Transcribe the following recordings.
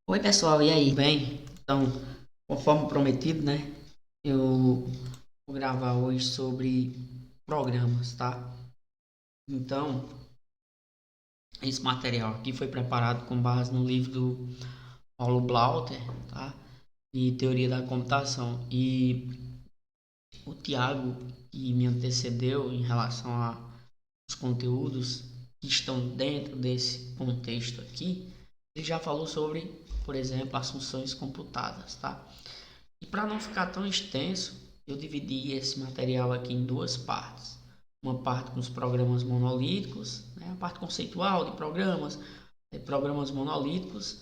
Oi pessoal, e aí? Bem? Então, conforme prometido, né? Eu vou gravar hoje sobre programas, tá? Então, esse material aqui foi preparado com base no livro do Paulo Blauter, tá? De Teoria da Computação. E o Tiago, que me antecedeu em relação aos conteúdos que estão dentro desse contexto aqui, ele já falou sobre, por exemplo, as funções computadas, tá? E para não ficar tão extenso, eu dividi esse material aqui em duas partes. Uma parte com os programas monolíticos, né, a parte conceitual de programas, programas monolíticos.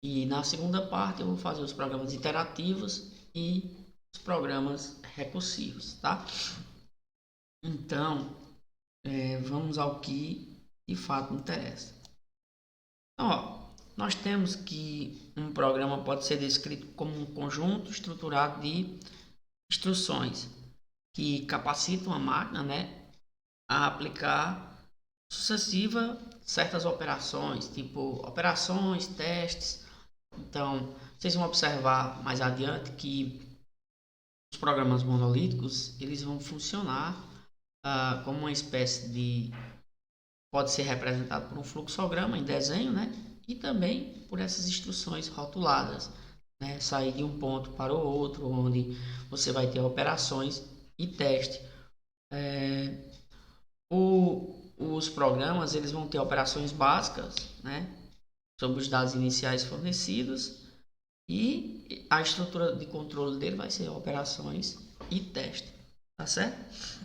E na segunda parte eu vou fazer os programas iterativos e os programas recursivos, tá? Então, vamos ao que de fato interessa. Então, ó, nós temos que um programa pode ser descrito como um conjunto estruturado de instruções que capacitam a máquina, né, a aplicar sucessiva certas operações, tipo operações, testes. Então, vocês vão observar mais adiante que os programas monolíticos eles vão funcionar como uma espécie de pode ser representado por um fluxograma em desenho, né? E também por essas instruções rotuladas, né? Sair de um ponto para o outro, onde você vai ter operações e teste. Os programas eles vão ter operações básicas, né? Sobre os dados iniciais fornecidos e a estrutura de controle dele vai ser operações e teste, tá certo?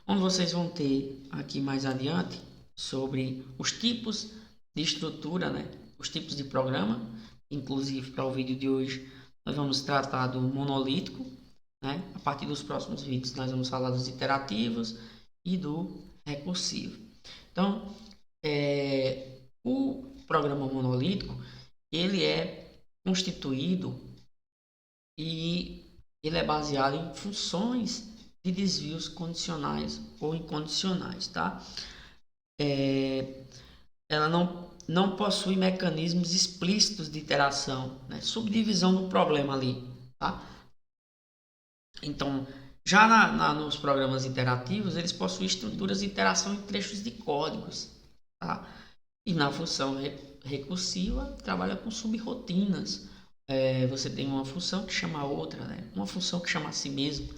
Onde vocês vão ter aqui mais adiante sobre os tipos de estrutura, né? Os tipos de programa. Inclusive, para o vídeo de hoje, nós vamos tratar do monolítico, né? A partir dos próximos vídeos, nós vamos falar dos iterativos e do recursivo. Então, o programa monolítico ele é constituído e ele é baseado em funções de desvios condicionais ou incondicionais, tá? Ela não possui mecanismos explícitos de interação, né? Subdivisão do problema ali, tá? Então, já nos programas interativos, eles possuem estruturas de interação em trechos de códigos, tá? E na função recursiva, trabalha com subrotinas. Você tem uma função que chama outra, né? Uma função que chama a si mesmo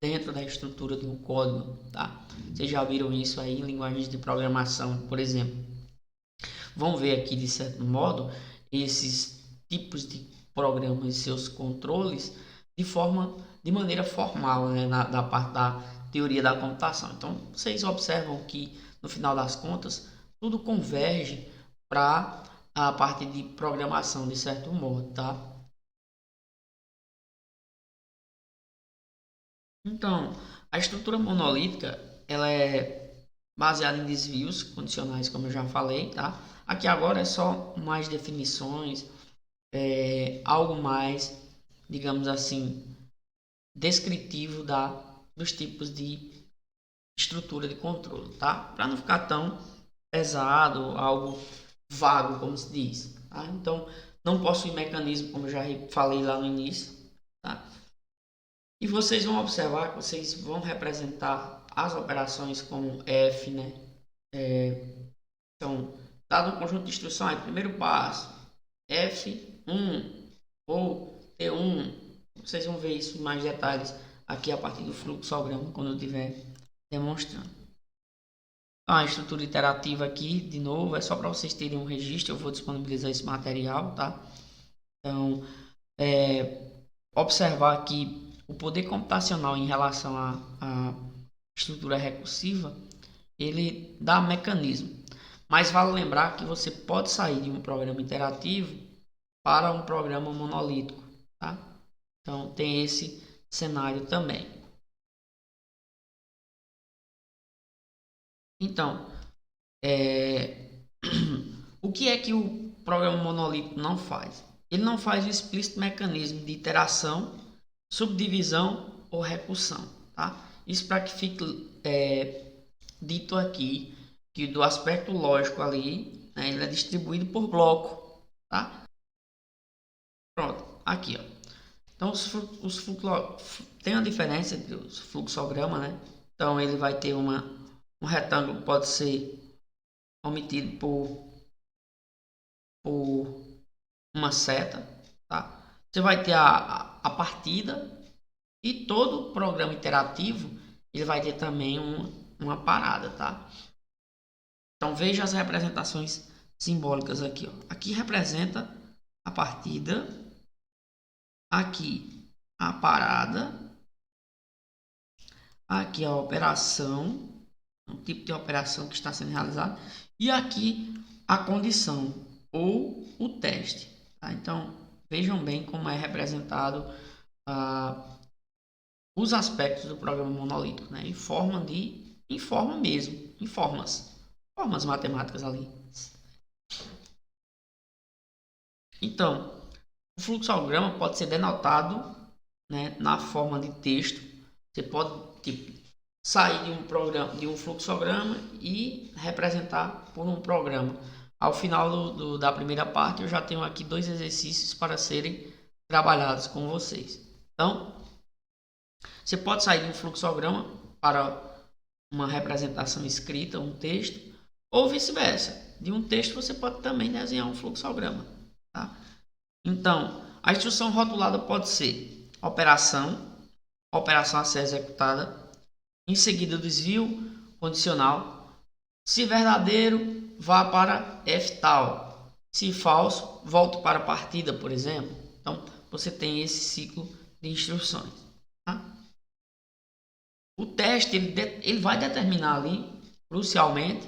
dentro da estrutura de um código, tá? Vocês já viram isso aí em linguagens de programação, por exemplo. Vão ver aqui, de certo modo, esses tipos de programas e seus controles de maneira formal, né? Da parte da teoria da computação. Então, vocês observam que, no final das contas, tudo converge para a parte de programação, de certo modo, tá? Então, a estrutura monolítica, ela é baseada em desvios condicionais, como eu já falei, tá? Aqui agora é só mais definições, algo mais, digamos assim, descritivo dos tipos de estrutura de controle, tá? Para não ficar tão pesado, algo vago, como se diz, tá? Então, não possui mecanismo, como eu já falei lá no início, tá? E vocês vão observar que vocês vão representar as operações como F, né? Então, dado um conjunto de instruções, primeiro passo, F1 ou T1, vocês vão ver isso em mais detalhes aqui a partir do fluxograma, quando eu estiver demonstrando. A estrutura iterativa aqui, de novo, é só para vocês terem um registro, eu vou disponibilizar esse material, tá? Então, observar aqui o poder computacional em relação à estrutura recursiva, ele dá mecanismo. Mas vale lembrar que você pode sair de um programa interativo para um programa monolítico, tá? Então tem esse cenário também. Então, o que é que o programa monolítico não faz? Ele não faz o explícito mecanismo de iteração, subdivisão ou recursão, tá? Isso para que fique dito aqui que do aspecto lógico ali, né, ele é distribuído por bloco, tá? Pronto, aqui, ó. Então, tem a diferença entre os fluxogramas, né? Então, ele vai ter um retângulo, pode ser omitido por uma seta, tá? Você vai ter a partida e todo programa interativo ele vai ter também uma parada, tá? Então veja as representações simbólicas aqui, ó. Aqui representa a partida, aqui a parada, aqui a operação, o tipo de operação que está sendo realizada, e aqui a condição ou o teste, tá? Então vejam bem como é representado os aspectos do programa monolítico, né? Em forma mesmo, em formas matemáticas ali. Então, o fluxograma pode ser denotado, né, na forma de texto. Você pode sair de um fluxograma e representar por um programa. Ao final da primeira parte, eu já tenho aqui 2 exercícios para serem trabalhados com vocês. Então, você pode sair de um fluxograma para uma representação escrita, um texto, ou vice-versa. De um texto você pode também desenhar um fluxograma, tá? Então, a instrução rotulada pode ser operação a ser executada, em seguida desvio condicional. Se verdadeiro, vá para F tal. Se falso, volte para a partida, por exemplo. Então, você tem esse ciclo de instruções. Tá? O teste ele vai determinar ali, crucialmente,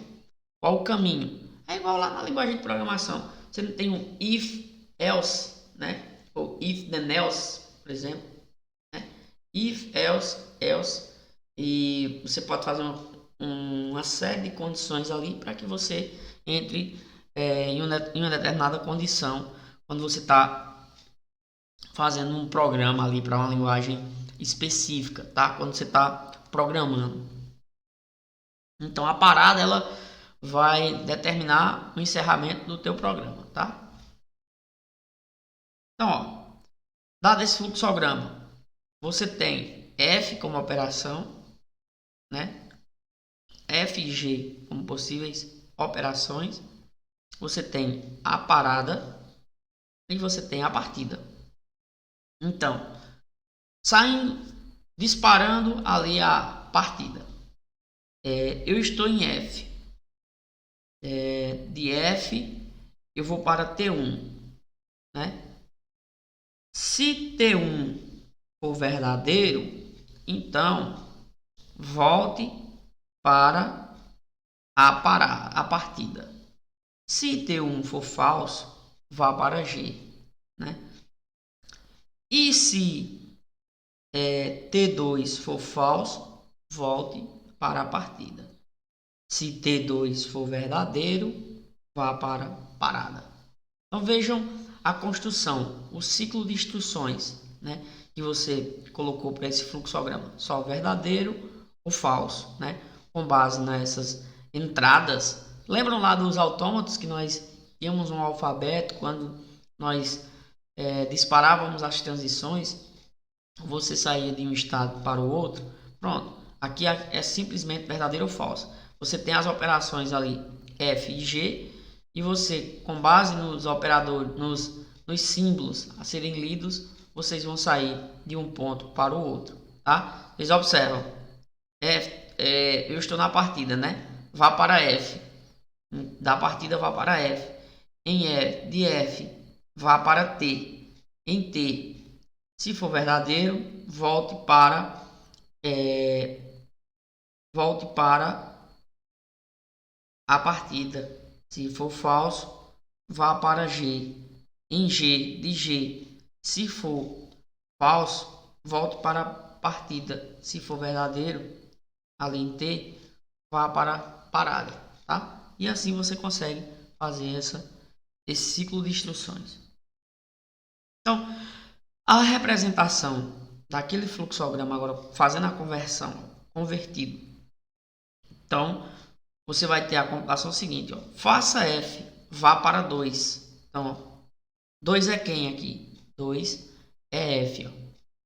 qual o caminho. É igual lá na linguagem de programação. Você não tem um if, else, né? Ou if then else, por exemplo. Né? If, else. E você pode fazer uma série de condições ali para que você entre em uma determinada condição quando você está fazendo um programa ali para uma linguagem específica, tá? Quando você está programando. Então a parada ela vai determinar o encerramento do teu programa, tá? Então, ó, dado esse fluxograma, você tem F como operação, né? F e G como possíveis operações. Você tem a parada e você tem a partida. Então, saindo, disparando ali a partida. Eu estou em F. De F eu vou para T1, né? Se T1 for verdadeiro, então volte para a partida. Se T1 for falso, vá para G, né? E se T2 for falso, volte para a partida. Se T2 for verdadeiro, vá para a parada. Então vejam a construção, o ciclo de instruções, né, que você colocou para esse fluxograma. Só verdadeiro ou falso, né? Com base nessas entradas. Lembram lá dos autômatos que nós tínhamos um alfabeto quando nós disparávamos as transições? Você saía de um estado para o outro. Pronto, aqui é simplesmente verdadeiro ou falso. Você tem as operações ali F e G e você, com base nos operadores, nos símbolos a serem lidos, vocês vão sair de um ponto para o outro, tá? Vocês observam, eu estou na partida, né? Vá para F, da partida vá para F, de F vá para T, em T, se for verdadeiro, volte para a partida. Se for falso, vá para G. Em G, de G, se for falso, volte para a partida. Se for verdadeiro, ali em T, vá para a parada, tá? E assim você consegue fazer esse ciclo de instruções. Então, a representação daquele fluxograma agora, fazendo a convertido. Então, você vai ter a computação seguinte, ó, faça F, vá para 2. Então, ó, 2 é quem aqui? 2 é F, ó,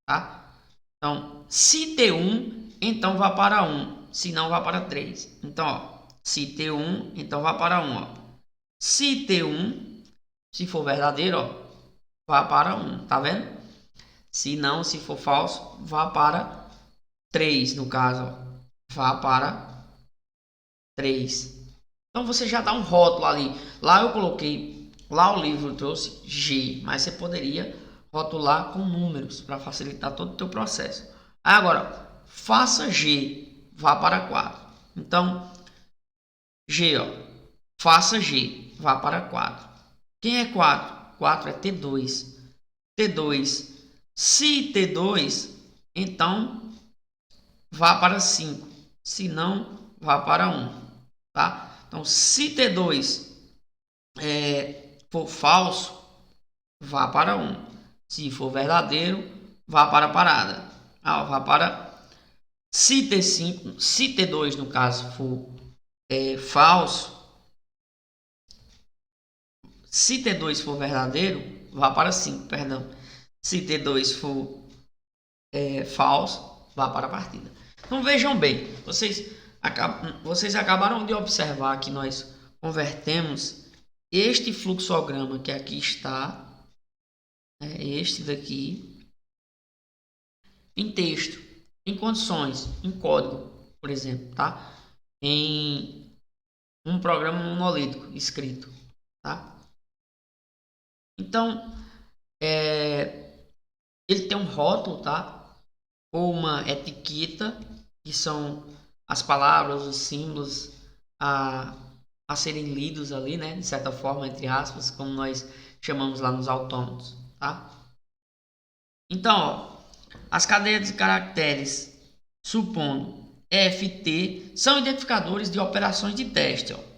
tá? Então, se T1, então vá para 1. Se não, vá para 3. Então, ó, se T1, então vá para 1, ó. Se T1, se for verdadeiro, ó, vá para 1, tá vendo? Se não, se for falso, vá para 3, no caso, ó. Vá para 3. Então você já dá um rótulo ali. Lá eu coloquei, lá o livro trouxe G, mas você poderia rotular com números para facilitar todo o teu processo. Agora, faça G, vá para 4. Então, G, ó, faça G, vá para 4. Quem é 4? 4 é T2. T2. Se T2, então vá para 5. Se não, vá para 1. Tá? Então, se T2 for falso, vá para 1. Se for verdadeiro, vá para a parada. Vá para... Se T5, se T2 no caso for falso, se T2 for verdadeiro, vá para 5, perdão. Se T2 for falso, vá para a partida. Então vejam bem, vocês acabaram de observar que nós convertemos este fluxograma que aqui está, este daqui, em texto, em condições, em código, por exemplo, tá? Em um programa monolítico escrito, tá? Então, ele tem um rótulo, tá? Ou uma etiqueta, que são as palavras, os símbolos a serem lidos ali, né? De certa forma, entre aspas, como nós chamamos lá nos autômatos, tá? Então, ó, as cadeias de caracteres, supondo FT, são identificadores de operações de teste, ó.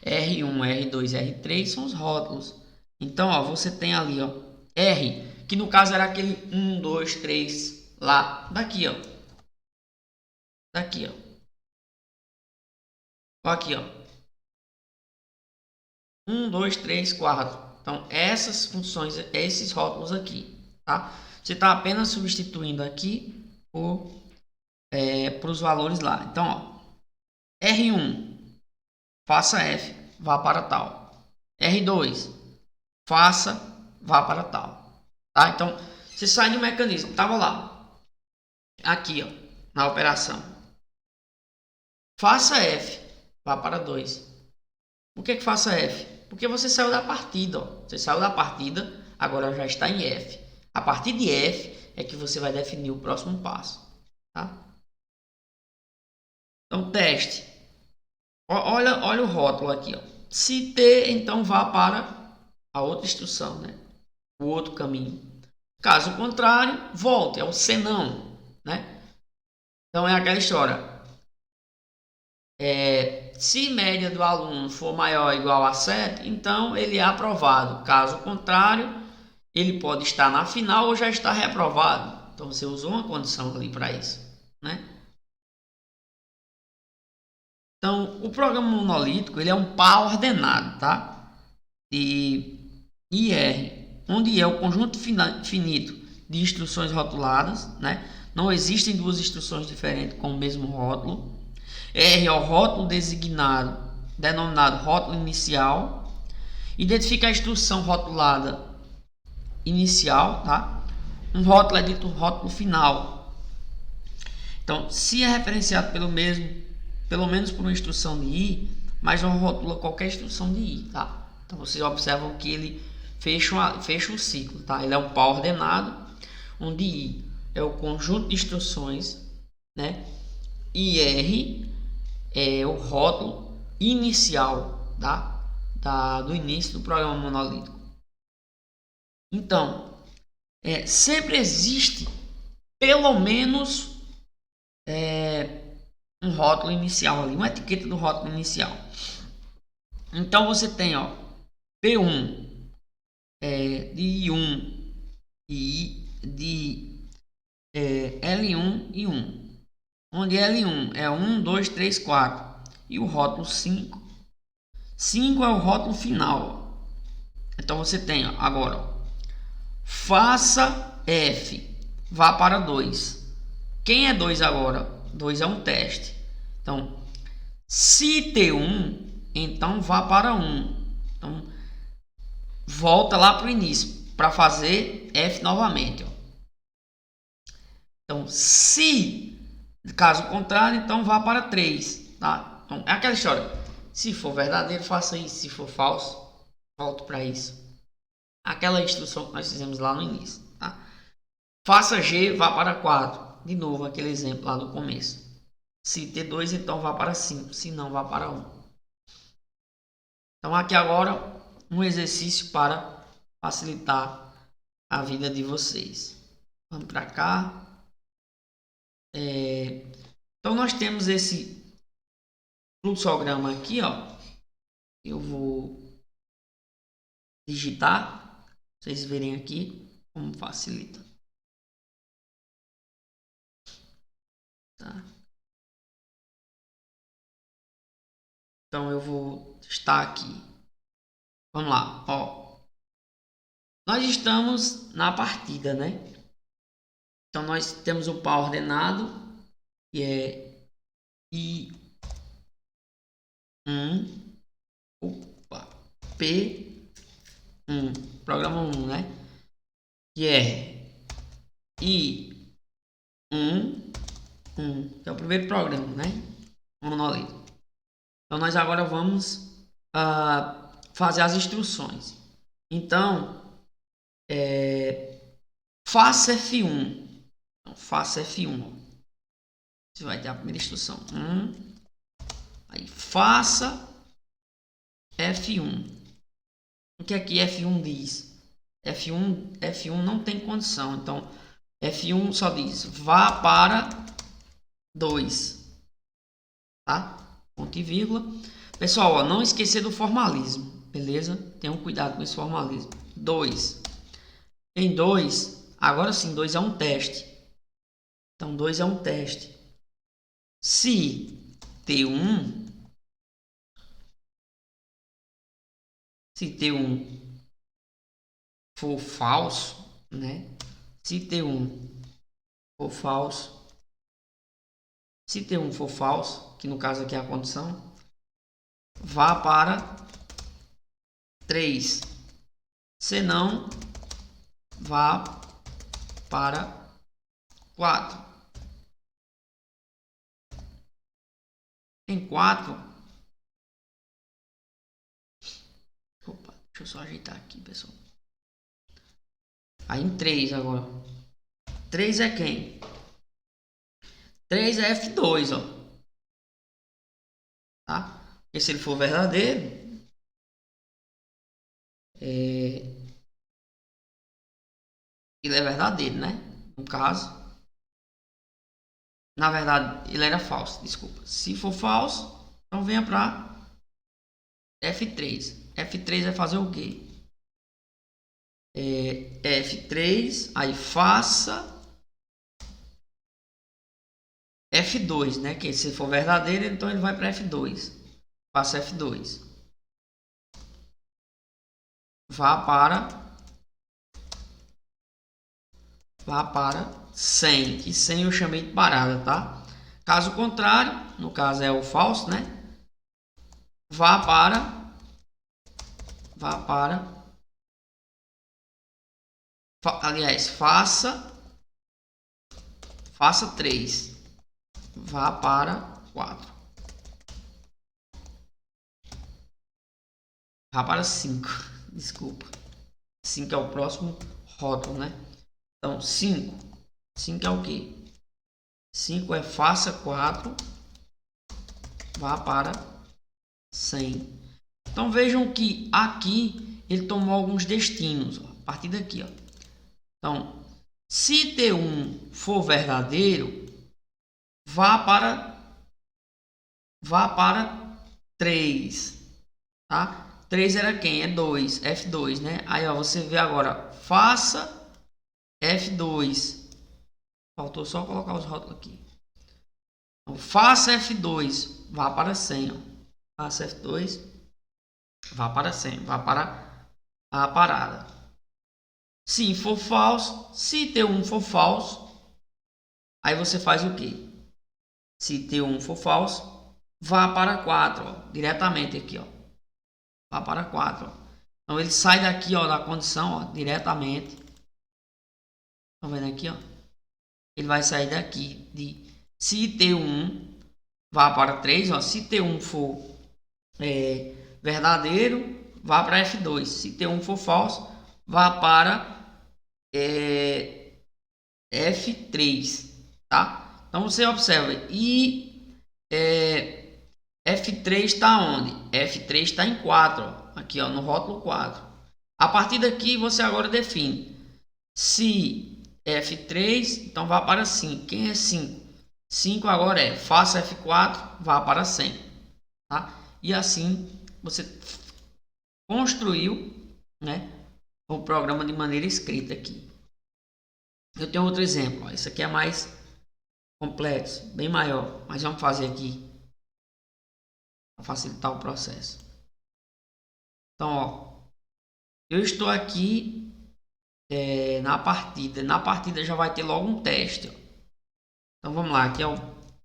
R1, R2, R3 são os rótulos. Então, ó, você tem ali, ó, R, que no caso era aquele 1, 2, 3 lá, daqui, ó. Daqui, ó. Ó aqui, ó. 1, 2, 3, 4. Então, essas funções, esses rótulos aqui, tá? Você está apenas substituindo aqui para os valores lá. Então, ó, R1, faça F, vá para tal. R2, faça, vá para tal. Tá? Então, você sai do mecanismo. Estava lá. Aqui, ó, na operação. Faça F, vá para 2. Por que faça F? Porque você saiu da partida, ó. Você saiu da partida, agora já está em F. A partir de F é que você vai definir o próximo passo, tá? Então, teste. Olha o rótulo aqui, ó. Se T, então vá para a outra instrução, né? O outro caminho. Caso contrário, volte, é o senão, né? Então, é aquela história. Se média do aluno for maior ou igual a 7, então ele é aprovado. Caso contrário, ele pode estar na final ou já está reprovado. Então você usou uma condição ali para isso, né? Então o programa monolítico ele é um par ordenado, tá? De IR, onde é o conjunto finito de instruções rotuladas, né? Não existem duas instruções diferentes com o mesmo rótulo. R é o rótulo denominado rótulo inicial. Identifica a instrução rotulada inicial, tá? Um rótulo é dito rótulo final. Então, se é referenciado pelo menos por uma instrução de I, mas não rotula qualquer instrução de I, tá? Então, vocês observam que ele fecha o ciclo, tá? Ele é um par ordenado, onde I é o conjunto de instruções, né? E R é o rótulo inicial, tá? Do início do programa monolítico. Então, sempre existe pelo menos um rótulo inicial ali, uma etiqueta do rótulo inicial. Então você tem, ó, P1 de I1 e de L1 e 1. Onde L1 é 1, 2, 3, 4. E o rótulo 5. 5 é o rótulo final. Então você tem agora, ó, faça F, vá para 2. Quem é 2 agora? 2 é um teste. Então, se T1, então vá para 1. Então, volta lá para o início para fazer F novamente. Ó. Então, se caso contrário, então vá para 3. Tá? Então, é aquela história. Se for verdadeiro, faça isso. Se for falso, volte para isso. Aquela instrução que nós fizemos lá no início. Tá? Faça G, vá para 4. De novo, aquele exemplo lá do começo. Se T2, então vá para 5. Se não, vá para 1. Então, aqui agora, um exercício para facilitar a vida de vocês. Vamos para cá. Então, nós temos esse fluxograma aqui, ó. Eu vou digitar. Vocês verem aqui como facilita. Tá? Então eu vou estar aqui. Vamos lá, ó. Nós estamos na partida, né? Então nós temos um par ordenado que é I1, P1, programa 1, né? Que é I1, que é o primeiro programa, né? Monolito. Então nós agora vamos fazer as instruções. Então, faça F1. Então, faça F1. Você vai ter a primeira instrução. Aí, faça F1. O que aqui F1 diz? F1 não tem condição. Então, F1 só diz vá para 2. Tá? Ponto e vírgula. Pessoal, ó, não esquecer do formalismo. Beleza? Tenham cuidado com esse formalismo. 2. Em 2, agora sim, 2 é um teste. Então, 2 é um teste. Se T1 for falso, né? Se T1 for falso, que no caso aqui é a condição, vá para 3. Se não, vá para 4. Em 4, opa, deixa eu só ajeitar aqui, pessoal. Aí em 3 agora. 3 é quem? 3 é F2, ó. Tá? Porque se ele for verdadeiro, ele é verdadeiro, né? No caso, na verdade, ele era falso, desculpa. Se for falso, então venha para F3. F3 vai fazer o quê? F3, aí faça F2, né? Que se for verdadeiro, então ele vai para F2. Faça F2. Vá para 100, que 100 eu chamei de parada, tá? Caso contrário, no caso é o falso, né? Vá para aliás, faça 3. Vá para 4. Vá para 5. Desculpa. 5 é o próximo rótulo, né? Então, 5. 5 é o quê? 5 é faça 4. Vá para 100. Então, vejam que aqui ele tomou alguns destinos. Ó, a partir daqui, ó. Então, se T1 for verdadeiro, vá para 3. Tá? 3 era quem? É 2. F2, né? Aí, ó, você vê agora. Faça F2. Faltou só colocar os rótulos aqui. Então, faça F2. Vá para 100. Ó. Faça F2. Vá para 100. Vá para a parada. Se for falso, se T1 for falso, aí você faz o que? Se T1 for falso, vá para 4, ó, diretamente aqui, ó. Vá para 4, ó. Então ele sai daqui, ó, da condição, ó, diretamente. Estão vendo aqui, ó? Ele vai sair daqui de se T1 vá para 3, ó. Se T1 for verdadeiro, vá para F2. Se T1 for falso, vá para F3, tá? Então você observa e F3 está onde? F3 está em 4, ó, aqui, ó, no rótulo 4. A partir daqui você agora define se F3, então vá para 5. Quem é 5? 5 agora faça F4, vá para 100, tá? E assim você construiu, né, o programa de maneira escrita aqui. Eu tenho outro exemplo, ó. Esse aqui é mais complexo, bem maior, mas vamos fazer aqui para facilitar o processo. Então, ó, eu estou aqui na partida já vai ter logo um teste, ó. Então vamos lá, aqui é o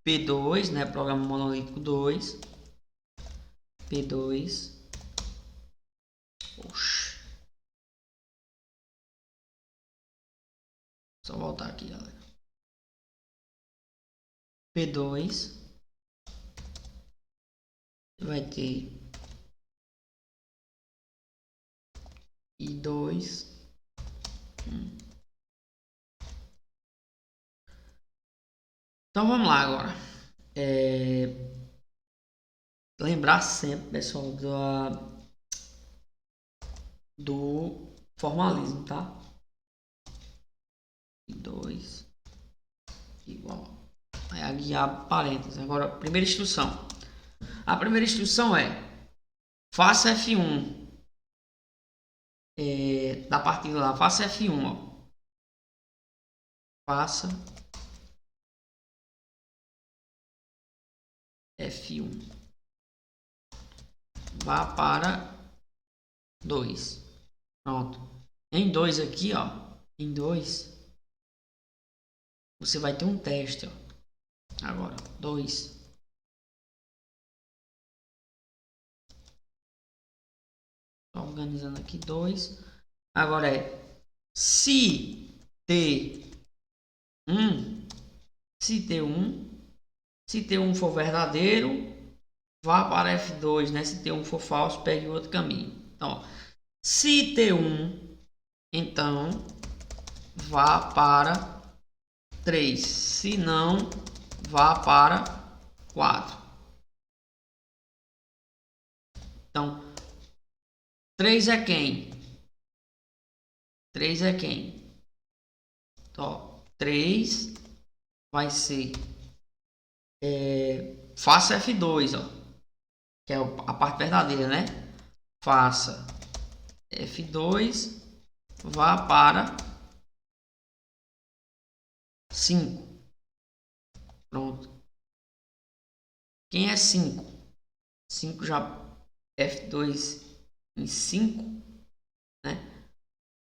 P2, né, programa monolítico 2, P2, oxe. Só voltar aqui, galera. P2 vai ter I2. Então vamos lá agora. Lembrar sempre, pessoal, do formalismo, tá? I2 igual. Aí a guiar parênteses. Agora, primeira instrução. A primeira instrução é faça F1 da partida lá. Faça F1, ó. Faça F1. Vá para 2. Pronto. Em 2 aqui, ó. Em 2 você vai ter um teste, ó. Agora, 2. Organizando aqui 2. Agora se T1, se T1 for verdadeiro, vá para F2, né? Se T1 for falso, pegue outro caminho. Então, ó, se T1, então vá para 3. Se não, vá para 4. Então, 3 é quem? 3 é quem? Então, 3 vai ser faça F2, ó, que é a parte verdadeira, né? Faça F2, vá para 5. Pronto. Quem é 5? 5 já F2 em 5, né?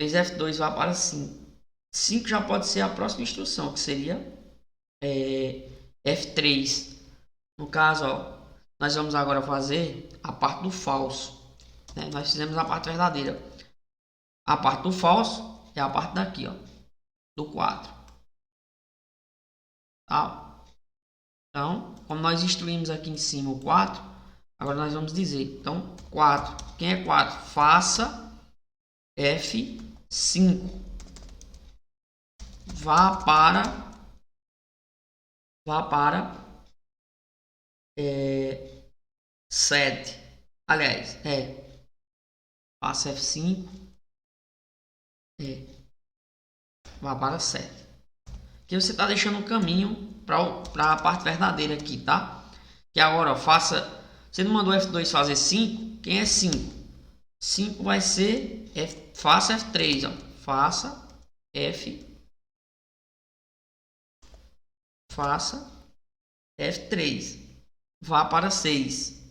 Fez F2, vá para 5. 5 já pode ser a próxima instrução, que seria F3. No caso, ó, nós vamos agora fazer a parte do falso, né? Nós fizemos a parte verdadeira. A parte do falso é a parte daqui, ó, do 4. Tá? Então, como nós instruímos aqui em cima o 4, agora nós vamos dizer, então, 4. Quem é 4? Faça F5. Vá para 7. Aliás, faça F5. Vá para 7. Aqui você está deixando um caminho para a parte verdadeira aqui, tá? Que agora, ó, faça... Você não mandou F2 fazer 5? Quem é 5? 5 vai ser... faça F3, ó. Faça F3. Vá para 6.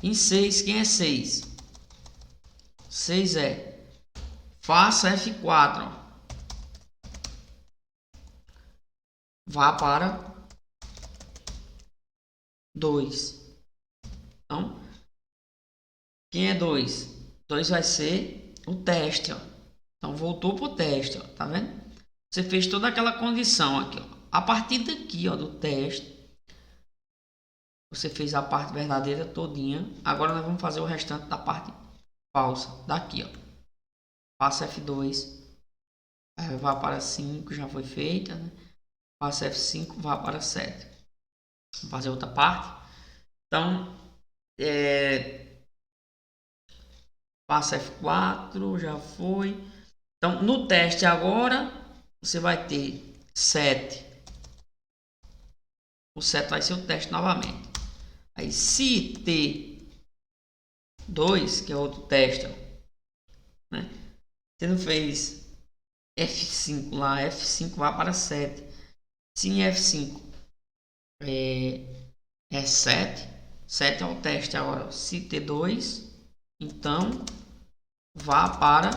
Em 6, quem é 6? 6 é, faça F4, ó. Vá para 2. Então, quem é 2? 2 vai ser o teste, ó. Então, voltou para o teste, ó. Tá vendo? Você fez toda aquela condição aqui, ó. A partir daqui, ó, do teste, você fez a parte verdadeira todinha. Agora nós vamos fazer o restante da parte falsa. Daqui, ó. Passa F2. Vá para 5, já foi feita, né? Passa F5, vá para 7. Vamos fazer outra parte. Então, passa F4, já foi. Então, no teste agora, você vai ter 7. O 7 vai ser o teste novamente. Aí, se T2, que é outro teste, ó, né? Você não fez F5 lá, F5 vai para 7. Se em F5 é 7, 7 é o teste agora. Se T2, então vá para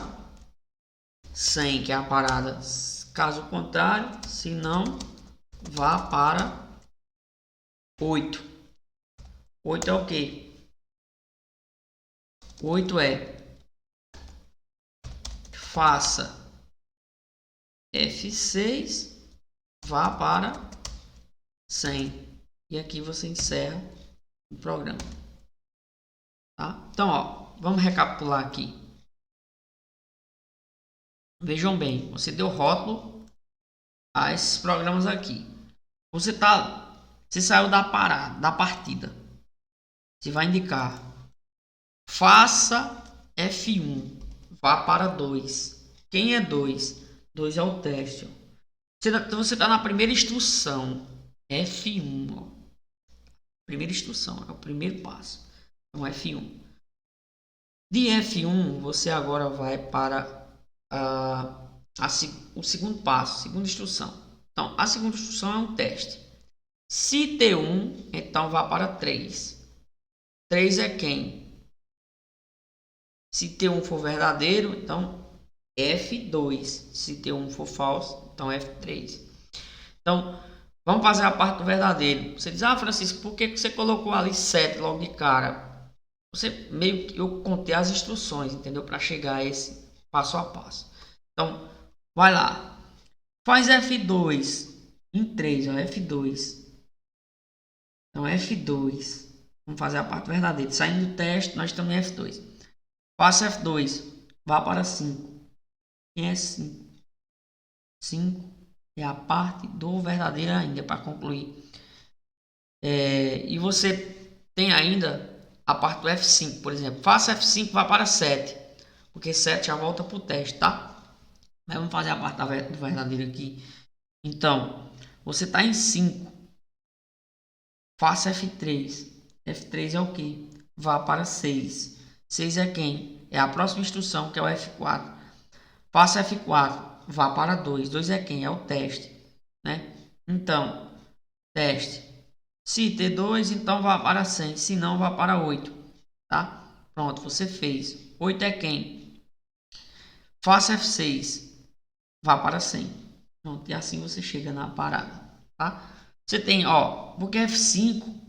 100, que é a parada. Caso contrário, se não, vá para 8. 8 é o que? 8 é faça F6, vá para 100. E aqui você encerra o programa. Tá? Então, ó, vamos recapitular aqui. Vejam bem, você deu rótulo a esses programas aqui. Você saiu da partida. Você vai indicar faça F1, vá para 2. Quem é 2? 2 é o teste. Você está na primeira instrução, F1. Ó. Primeira instrução, é o primeiro passo. Então, F1. De F1, você agora vai para o segundo passo, segunda instrução. Então, a segunda instrução é um teste. Se T1, então vá para 3. 3 é quem? Se T1 for verdadeiro, então F2. Se T1 for falso, então F3. Então, vamos fazer a parte do verdadeiro. Você diz, Francisco, por que você colocou ali 7 logo de cara? Eu contei as instruções, entendeu? Para chegar a esse passo a passo. Então, vai lá. Faz F2 em 3, ó, F2. Então, F2. Vamos fazer a parte verdadeira. Saindo do teste, nós estamos em F2. Faça F2. Vá para 5. Quem é 5? 5 é a parte do verdadeiro ainda, para concluir. E você tem ainda a parte do F5, por exemplo. Faça F5, vá para 7. Porque 7 já volta para o teste, tá? Mas vamos fazer a parte do verdadeiro aqui. Então, você está em 5. Faça F3. F3 é o que? Vá para 6. 6 é quem? É a próxima instrução, que é o F4. Faça F4. Vá para 2. 2 é quem? É o teste. Né? Então, teste. Se T2, então vá para 100. Se não, vá para 8. Tá? Pronto, você fez. 8 é quem? Faça F6. Vá para 100. Pronto, e assim você chega na parada. Tá? Você tem, ó, porque F5,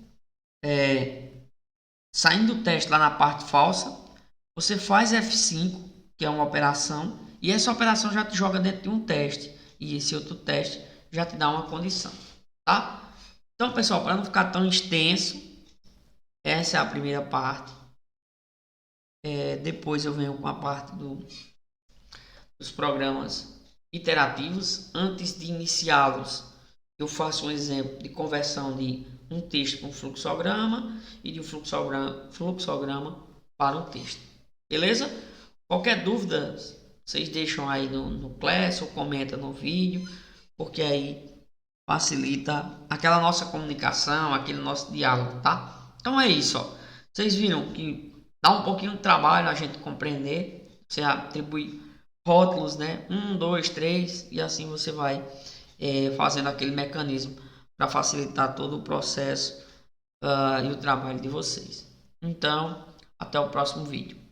saindo do teste lá na parte falsa, você faz F5, que é uma operação, e essa operação já te joga dentro de um teste. E esse outro teste já te dá uma condição. Tá? Então, pessoal, para não ficar tão extenso, essa é a primeira parte. Depois eu venho com a parte dos programas iterativos. Antes de iniciá-los, eu faço um exemplo de conversão de um texto para um fluxograma e de um fluxograma para um texto. Beleza? Qualquer dúvida, vocês deixam aí no Class ou comenta no vídeo, porque aí facilita aquela nossa comunicação, aquele nosso diálogo, tá? Então é isso, ó. Vocês viram que dá um pouquinho de trabalho a gente compreender. Você atribui rótulos, né? 1, 2, 3 e assim você vai fazendo aquele mecanismo para facilitar todo o processo e o trabalho de vocês. Então, até o próximo vídeo.